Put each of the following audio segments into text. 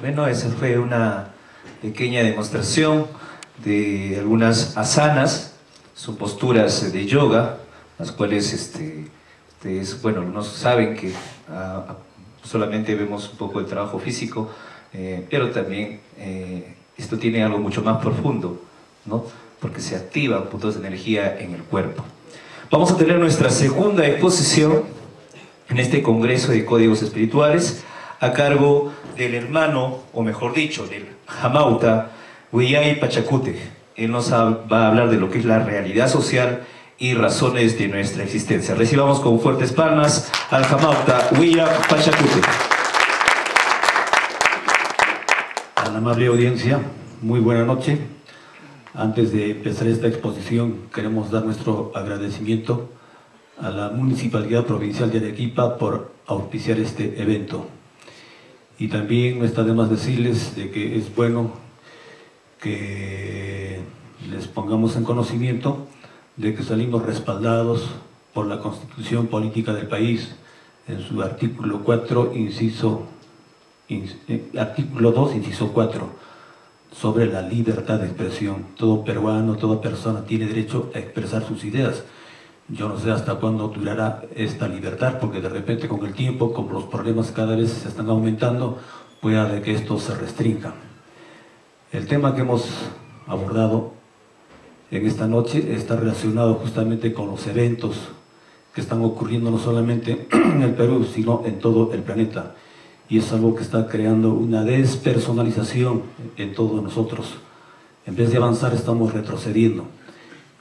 Bueno, esa fue una pequeña demostración de algunas asanas, son posturas de yoga, las cuales ustedes, bueno, algunos saben que solamente vemos un poco el trabajo físico, pero también esto tiene algo mucho más profundo, ¿no? Porque se activan puntos de energía en el cuerpo. Vamos a tener nuestra segunda exposición en este Congreso de Códigos Espirituales a cargo del hermano, o mejor dicho, del Jamauta Huillay Pachacútec. Él nos va a hablar de lo que es la realidad social y razones de nuestra existencia. Recibamos con fuertes palmas al Jamauta Huillay Pachacútec. A la amable audiencia, muy buena noche. Antes de empezar esta exposición, queremos dar nuestro agradecimiento a la Municipalidad Provincial de Arequipa por auspiciar este evento. Y también no está de más decirles de que es bueno que les pongamos en conocimiento de que salimos respaldados por la Constitución Política del país en su artículo 4, artículo 2, inciso 4, sobre la libertad de expresión. Todo peruano, toda persona tiene derecho a expresar sus ideas. Yo no sé hasta cuándo durará esta libertad, porque de repente con el tiempo, como los problemas cada vez se están aumentando, puede que esto se restrinja. El tema que hemos abordado en esta noche está relacionado justamente con los eventos que están ocurriendo no solamente en el Perú, sino en todo el planeta. Y es algo que está creando una despersonalización en todos nosotros. En vez de avanzar, estamos retrocediendo.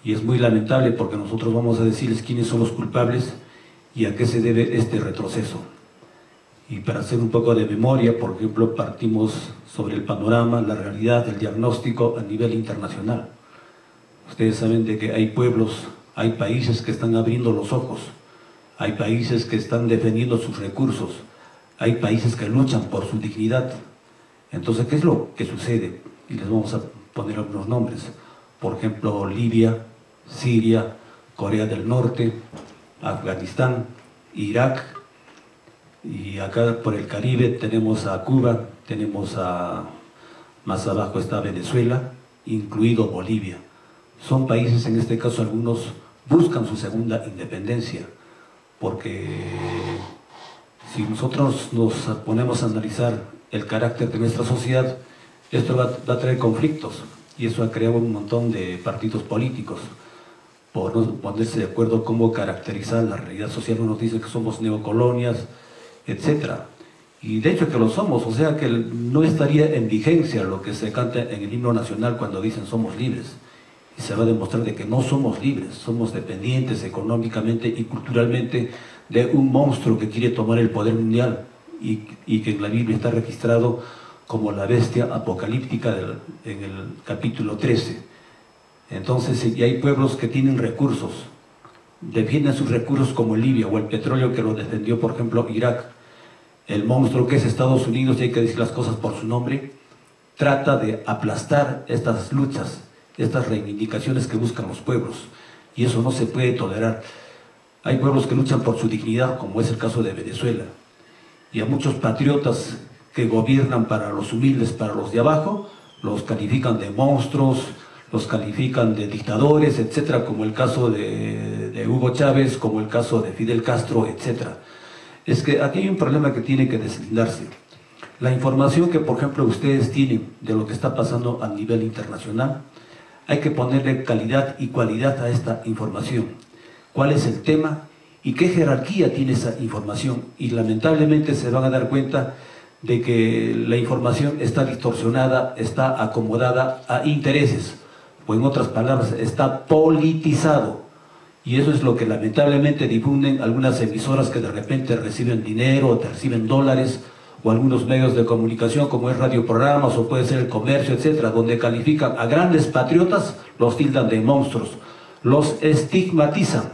Y es muy lamentable porque nosotros vamos a decirles quiénes son los culpables y a qué se debe este retroceso. Y para hacer un poco de memoria, por ejemplo, partimos sobre el panorama, la realidad, el diagnóstico a nivel internacional. Ustedes saben de que hay pueblos, hay países que están abriendo los ojos, hay países que están defendiendo sus recursos, hay países que luchan por su dignidad. Entonces, ¿qué es lo que sucede? Y les vamos a poner algunos nombres. Por ejemplo, Libia, Siria, Corea del Norte, Afganistán, Irak, y acá por el Caribe tenemos a Cuba, tenemos más abajo está Venezuela, incluido Bolivia. Son países, en este caso algunos buscan su segunda independencia, porque si nosotros nos ponemos a analizar el carácter de nuestra sociedad, esto va a traer conflictos. Y eso ha creado un montón de partidos políticos por no ponerse de acuerdo cómo caracterizar la realidad social. Unos dicen que somos neocolonias, etc. Y de hecho que lo somos, o sea que no estaría en vigencia lo que se canta en el himno nacional cuando dicen somos libres. Y se va a demostrar de que no somos libres, somos dependientes económicamente y culturalmente de un monstruo que quiere tomar el poder mundial y que en la Biblia está registrado como la bestia apocalíptica en el capítulo 13. Entonces, y hay pueblos que tienen recursos, defienden sus recursos como Libia o el petróleo que lo defendió, por ejemplo, Irak. El monstruo que es Estados Unidos, y hay que decir las cosas por su nombre, trata de aplastar estas luchas, estas reivindicaciones que buscan los pueblos, y eso no se puede tolerar. Hay pueblos que luchan por su dignidad, como es el caso de Venezuela, y a muchos patriotas que gobiernan para los humildes, para los de abajo, los califican de monstruos, los califican de dictadores, etcétera, como el caso de Hugo Chávez, como el caso de Fidel Castro, etcétera. Es que aquí hay un problema que tiene que deslindarse. La información que, por ejemplo, ustedes tienen de lo que está pasando a nivel internacional, hay que ponerle calidad y cualidad a esta información. ¿Cuál es el tema y qué jerarquía tiene esa información? Y lamentablemente se van a dar cuenta de que la información está distorsionada, está acomodada a intereses, o en otras palabras, está politizado. Y eso es lo que lamentablemente difunden algunas emisoras que de repente reciben dinero, o reciben dólares, o algunos medios de comunicación como es radioprogramas o puede ser el comercio, etcétera, donde califican a grandes patriotas, los tildan de monstruos, los estigmatizan.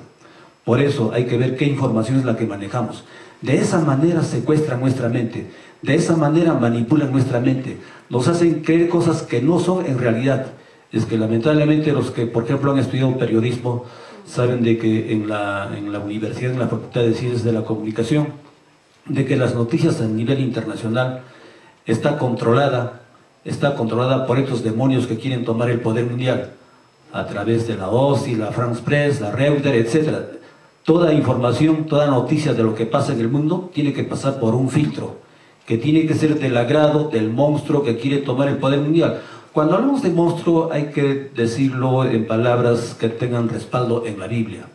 Por eso hay que ver qué información es la que manejamos. De esa manera secuestran nuestra mente, de esa manera manipulan nuestra mente, nos hacen creer cosas que no son en realidad. Es que lamentablemente los que, por ejemplo, han estudiado periodismo, saben de que en la universidad, en la Facultad de Ciencias de la Comunicación, de que las noticias a nivel internacional está controlada por estos demonios que quieren tomar el poder mundial a través de la OSI, la France Press, la Reuters, etc. Toda información, toda noticia de lo que pasa en el mundo tiene que pasar por un filtro, que tiene que ser del agrado del monstruo que quiere tomar el poder mundial. Cuando hablamos de monstruo hay que decirlo en palabras que tengan respaldo en la Biblia.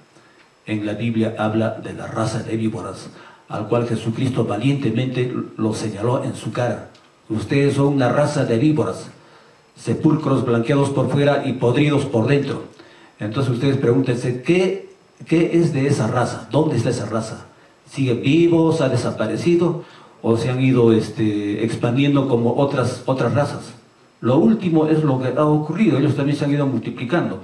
En la Biblia habla de la raza de víboras, al cual Jesucristo valientemente lo señaló en su cara. Ustedes son una raza de víboras, sepulcros blanqueados por fuera y podridos por dentro. Entonces ustedes pregúntense, ¿qué es de esa raza? ¿Dónde está esa raza? ¿Sigue vivos? ¿Ha desaparecido? ¿O se han ido expandiendo como otras razas? Lo último es lo que ha ocurrido, ellos también se han ido multiplicando.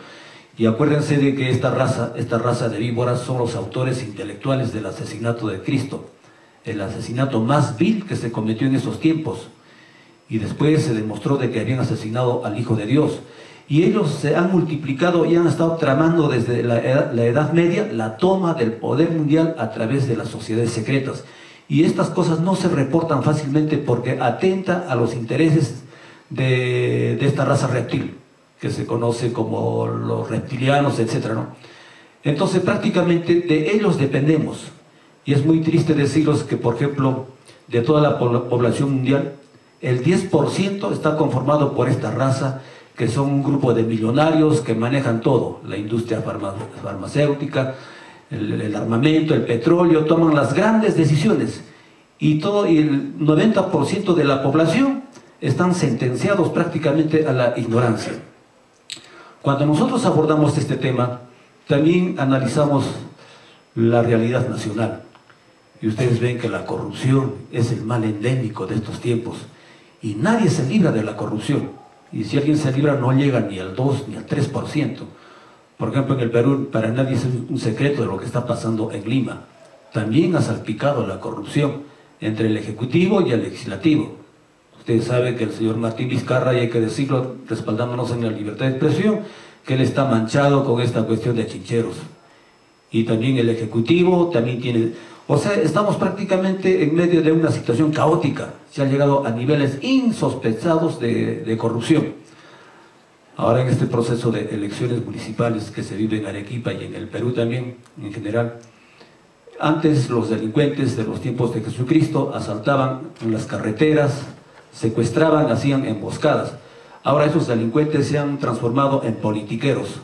Y acuérdense de que esta raza de víboras son los autores intelectuales del asesinato de Cristo, el asesinato más vil que se cometió en esos tiempos. Y después se demostró de que habían asesinado al Hijo de Dios. Y ellos se han multiplicado y han estado tramando desde la Edad Media la toma del poder mundial a través de las sociedades secretas. Y estas cosas no se reportan fácilmente porque atenta a los intereses de esta raza reptil, que se conoce como los reptilianos, etc., ¿no? Entonces prácticamente de ellos dependemos. Y es muy triste deciros que, por ejemplo, de toda la población mundial, el 10% está conformado por esta raza, que son un grupo de millonarios que manejan todo, la industria farmacéutica, el armamento, el petróleo, toman las grandes decisiones. Y el 90% de la población están sentenciados prácticamente a la ignorancia. Cuando nosotros abordamos este tema, también analizamos la realidad nacional. Y ustedes ven que la corrupción es el mal endémico de estos tiempos. Y nadie se libra de la corrupción. Y si alguien se libra, no llega ni al 2 ni al 3%. Por ejemplo, en el Perú, para nadie es un secreto de lo que está pasando en Lima. También ha salpicado la corrupción entre el Ejecutivo y el Legislativo. Ustedes saben que el señor Martín Vizcarra, y hay que decirlo, respaldándonos en la libertad de expresión, que él está manchado con esta cuestión de chincheros. Y también el Ejecutivo también tiene... O sea, estamos prácticamente en medio de una situación caótica. Se ha llegado a niveles insospechados de corrupción. Ahora en este proceso de elecciones municipales que se vive en Arequipa y en el Perú también, en general, antes los delincuentes de los tiempos de Jesucristo asaltaban en las carreteras, secuestraban, hacían emboscadas. Ahora esos delincuentes se han transformado en politiqueros,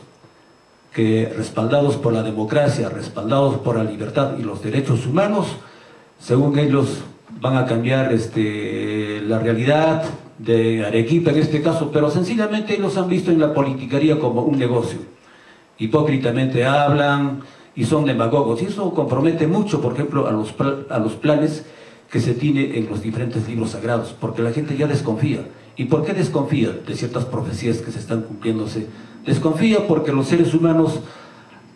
que respaldados por la democracia, respaldados por la libertad y los derechos humanos, según ellos van a cambiar la realidad de Arequipa en este caso, pero sencillamente ellos han visto en la politiquería como un negocio. Hipócritamente hablan y son demagogos, y eso compromete mucho, por ejemplo, a los planes que se tiene en los diferentes libros sagrados, porque la gente ya desconfía. ¿Y por qué desconfía de ciertas profecías que se están cumpliéndose? Desconfía porque los seres humanos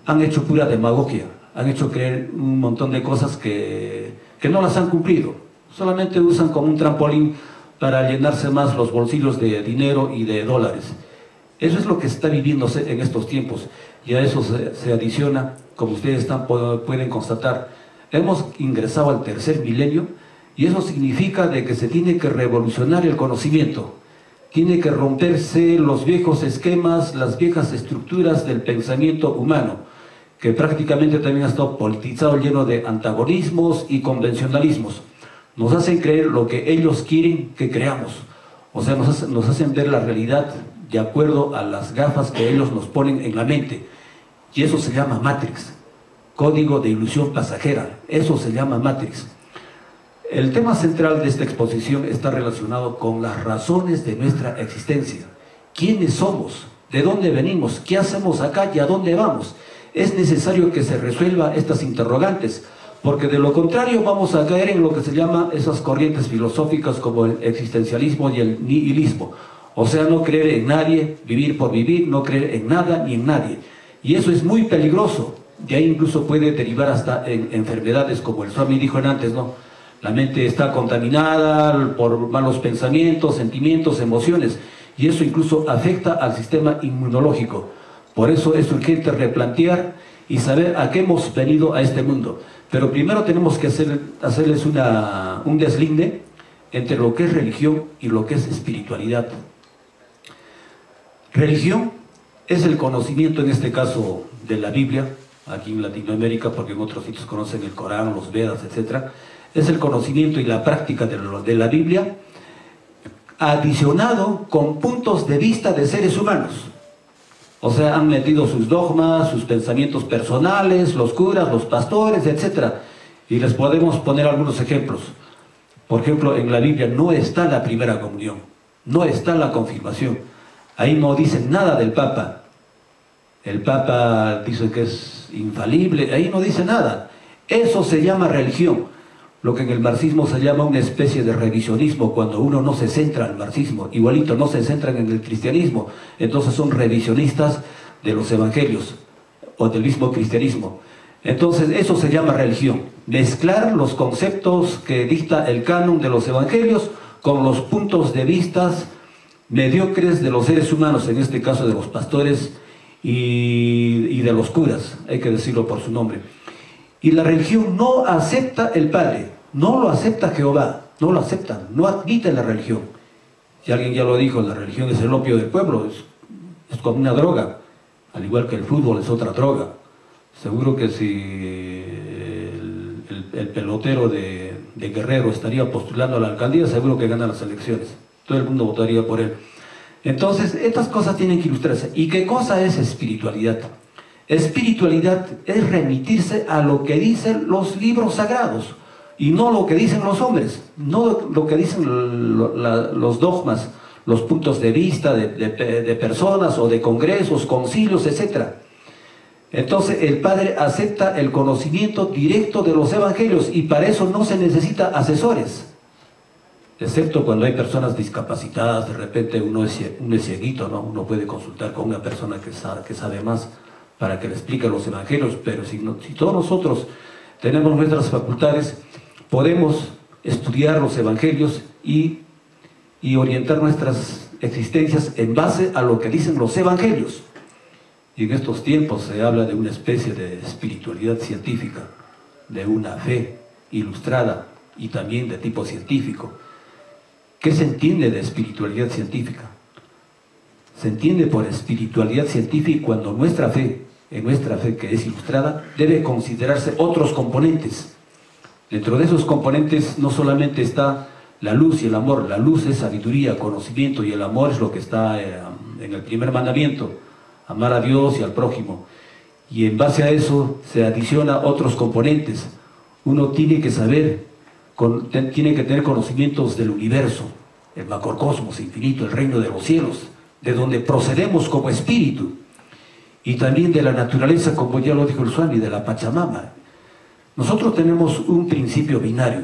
han hecho pura demagogia, han hecho creer un montón de cosas que no las han cumplido. Solamente usan como un trampolín para llenarse más los bolsillos de dinero y de dólares. Eso es lo que está viviéndose en estos tiempos. Y a eso se adiciona, como ustedes pueden constatar, hemos ingresado al tercer milenio, y eso significa de que se tiene que revolucionar el conocimiento. Tiene que romperse los viejos esquemas, las viejas estructuras del pensamiento humano, que prácticamente también ha estado politizado, lleno de antagonismos y convencionalismos. Nos hacen creer lo que ellos quieren que creamos. O sea, nos hacen ver la realidad de acuerdo a las gafas que ellos nos ponen en la mente. Y eso se llama Matrix, código de ilusión pasajera. Eso se llama Matrix. El tema central de esta exposición está relacionado con las razones de nuestra existencia. ¿Quiénes somos? ¿De dónde venimos? ¿Qué hacemos acá y a dónde vamos? Es necesario que se resuelvan estas interrogantes, porque de lo contrario vamos a caer en lo que se llama esas corrientes filosóficas como el existencialismo y el nihilismo. O sea, no creer en nadie, vivir por vivir, no creer en nada ni en nadie. Y eso es muy peligroso. De ahí incluso puede derivar hasta en enfermedades, como el Swami dijo antes, ¿no? La mente está contaminada por malos pensamientos, sentimientos, emociones, y eso incluso afecta al sistema inmunológico. Por eso es urgente replantear y saber a qué hemos venido a este mundo. Pero primero tenemos que hacerles un deslinde entre lo que es religión y lo que es espiritualidad. Religión es el conocimiento, en este caso, de la Biblia, aquí en Latinoamérica, porque en otros sitios conocen el Corán, los Vedas, etc. Es el conocimiento y la práctica de la Biblia, adicionado con puntos de vista de seres humanos. O sea, han metido sus dogmas, sus pensamientos personales, los curas, los pastores, etc. Y les podemos poner algunos ejemplos. Por ejemplo, en la Biblia no está la primera comunión, no está la confirmación. Ahí no dicen nada del Papa. El Papa dice que es infalible, ahí no dice nada. Eso se llama religión, lo que en el marxismo se llama una especie de revisionismo, cuando uno no se centra en el marxismo, igualito no se centran en el cristianismo, entonces son revisionistas de los evangelios o del mismo cristianismo. Entonces eso se llama religión, mezclar los conceptos que dicta el canon de los evangelios con los puntos de vista mediocres de los seres humanos, en este caso de los pastores y de los curas, hay que decirlo por su nombre. Y la religión no acepta el Padre, no lo acepta Jehová, no lo aceptan, no admiten la religión. Si alguien ya lo dijo, la religión es el opio del pueblo, es como una droga, al igual que el fútbol es otra droga. Seguro que si el pelotero de Guerrero estaría postulando a la alcaldía, seguro que gana las elecciones, todo el mundo votaría por él. Entonces, estas cosas tienen que ilustrarse. ¿Y qué cosa es espiritualidad? Espiritualidad es remitirse a lo que dicen los libros sagrados y no lo que dicen los hombres, no lo que dicen los dogmas, los puntos de vista de personas o de congresos, concilios, etc. Entonces el Padre acepta el conocimiento directo de los evangelios y para eso no se necesita asesores, excepto cuando hay personas discapacitadas. De repente uno es cieguito, ¿no? Uno puede consultar con una persona que sabe más para que le explique los evangelios, pero si todos nosotros tenemos nuestras facultades, podemos estudiar los evangelios y orientar nuestras existencias en base a lo que dicen los evangelios. Y en estos tiempos se habla de una especie de espiritualidad científica, de una fe ilustrada y también de tipo científico. ¿Qué se entiende de espiritualidad científica? Se entiende por espiritualidad científica cuando nuestra fe, en nuestra fe que es ilustrada, debe considerarse otros componentes. Dentro de esos componentes no solamente está la luz y el amor. La luz es sabiduría, conocimiento, y el amor es lo que está en el primer mandamiento, amar a Dios y al prójimo. Y en base a eso se adiciona otros componentes. Uno tiene que saber, tiene que tener conocimientos del universo, el macrocosmos infinito, el reino de los cielos, de donde procedemos como espíritu, y también de la naturaleza, como ya lo dijo el Swami, de la Pachamama. Nosotros tenemos un principio binario,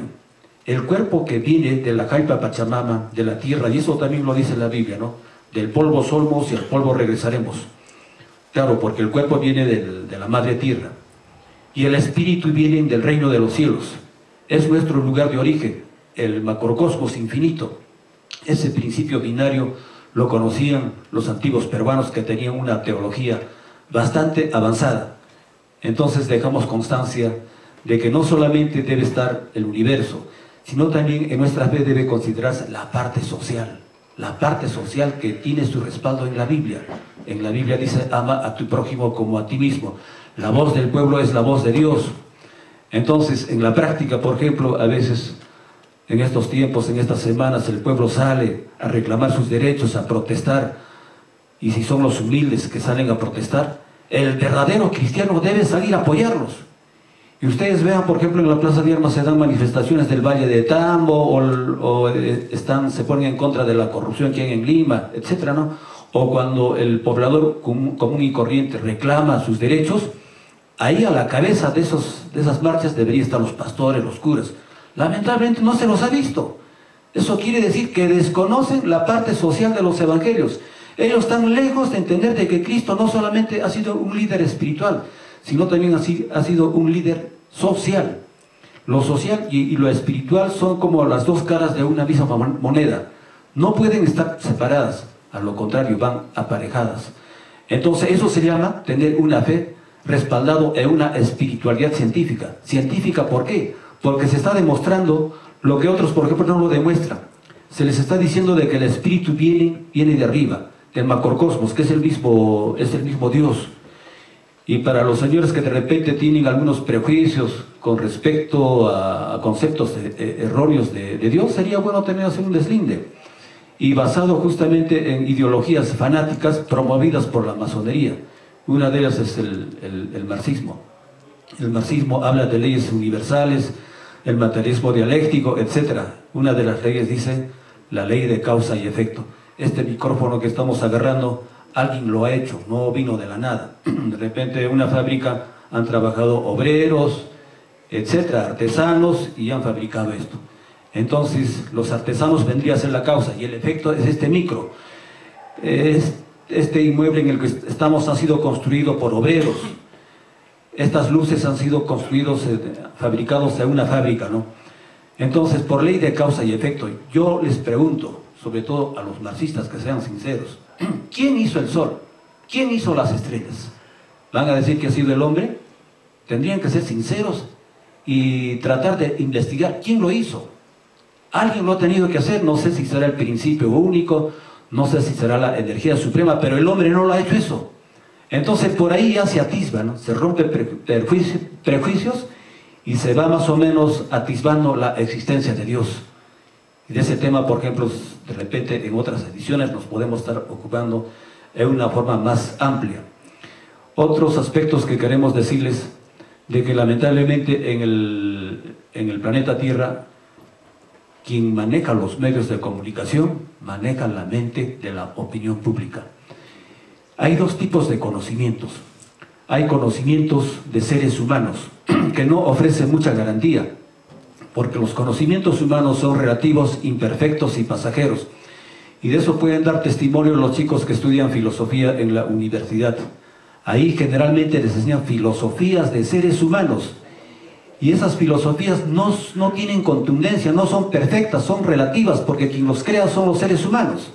el cuerpo que viene de la Jaipa Pachamama, de la tierra, y eso también lo dice la Biblia, ¿no? Del polvo somos y al polvo regresaremos. Claro, porque el cuerpo viene de la madre tierra, y el espíritu viene del reino de los cielos. Es nuestro lugar de origen, el macrocosmos infinito. Ese principio binario lo conocían los antiguos peruanos, que tenían una teología bastante avanzada. Entonces dejamos constancia de que no solamente debe estar el universo, sino también en nuestra fe debe considerarse la parte social que tiene su respaldo en la Biblia. En la Biblia dice: ama a tu prójimo como a ti mismo. La voz del pueblo es la voz de Dios. Entonces, en la práctica, por ejemplo, a veces en estos tiempos, en estas semanas, el pueblo sale a reclamar sus derechos, a protestar, y si son los humildes que salen a protestar, el verdadero cristiano debe salir a apoyarlos. Y ustedes vean, por ejemplo, en la Plaza de Armas se dan manifestaciones del Valle de Tambo, se ponen en contra de la corrupción que hay en Lima, etc., ¿no? O cuando el poblador común y corriente reclama sus derechos, ahí a la cabeza de esas marchas deberían estar los pastores, los curas. Lamentablemente no se los ha visto. Eso quiere decir que desconocen la parte social de los evangelios. Ellos están lejos de entender de que Cristo no solamente ha sido un líder espiritual, sino también ha sido un líder social. Lo social y lo espiritual son como las dos caras de una misma moneda. No pueden estar separadas, a lo contrario, van aparejadas. Entonces eso se llama tener una fe respaldado en una espiritualidad científica. ¿Científica por qué? Porque se está demostrando lo que otros, por ejemplo, no lo demuestran. Se les está diciendo de que el espíritu viene de arriba, del macrocosmos, que es el mismo Dios. Y para los señores que de repente tienen algunos prejuicios con respecto a conceptos erróneos de Dios, sería bueno tener hacer un deslinde. Y basado justamente en ideologías fanáticas promovidas por la masonería. Una de ellas es el marxismo. El marxismo habla de leyes universales, el materialismo dialéctico, etc. Una de las leyes dice la ley de causa y efecto. Este micrófono que estamos agarrando, alguien lo ha hecho, no vino de la nada. De repente en una fábrica han trabajado obreros, etcétera, artesanos, y han fabricado esto. Entonces los artesanos vendrían a ser la causa y el efecto es este micro. Este inmueble en el que estamos ha sido construido por obreros. Estas luces han sido fabricados en una fábrica, ¿no? Entonces, por ley de causa y efecto, yo les pregunto, sobre todo a los marxistas, que sean sinceros, ¿quién hizo el sol? ¿Quién hizo las estrellas? ¿Van a decir que ha sido el hombre? Tendrían que ser sinceros y tratar de investigar quién lo hizo. Alguien lo ha tenido que hacer, no sé si será el principio único, no sé si será la energía suprema, pero el hombre no lo ha hecho eso. Entonces por ahí ya se atisba, ¿no? Se rompe prejuicios y se va más o menos atisbando la existencia de Dios. Y de ese tema, por ejemplo, de repente en otras ediciones nos podemos estar ocupando en una forma más amplia. Otros aspectos que queremos decirles, de que lamentablemente en el planeta Tierra, quien maneja los medios de comunicación, maneja la mente de la opinión pública. Hay dos tipos de conocimientos. Hay conocimientos de seres humanos, que no ofrecen mucha garantía, porque los conocimientos humanos son relativos, imperfectos y pasajeros. Y de eso pueden dar testimonio los chicos que estudian filosofía en la universidad. Ahí generalmente les enseñan filosofías de seres humanos. Y esas filosofías no tienen contundencia, no son perfectas, son relativas, porque quien los crea son los seres humanos.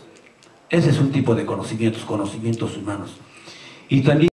Ese es un tipo de conocimientos humanos. Y también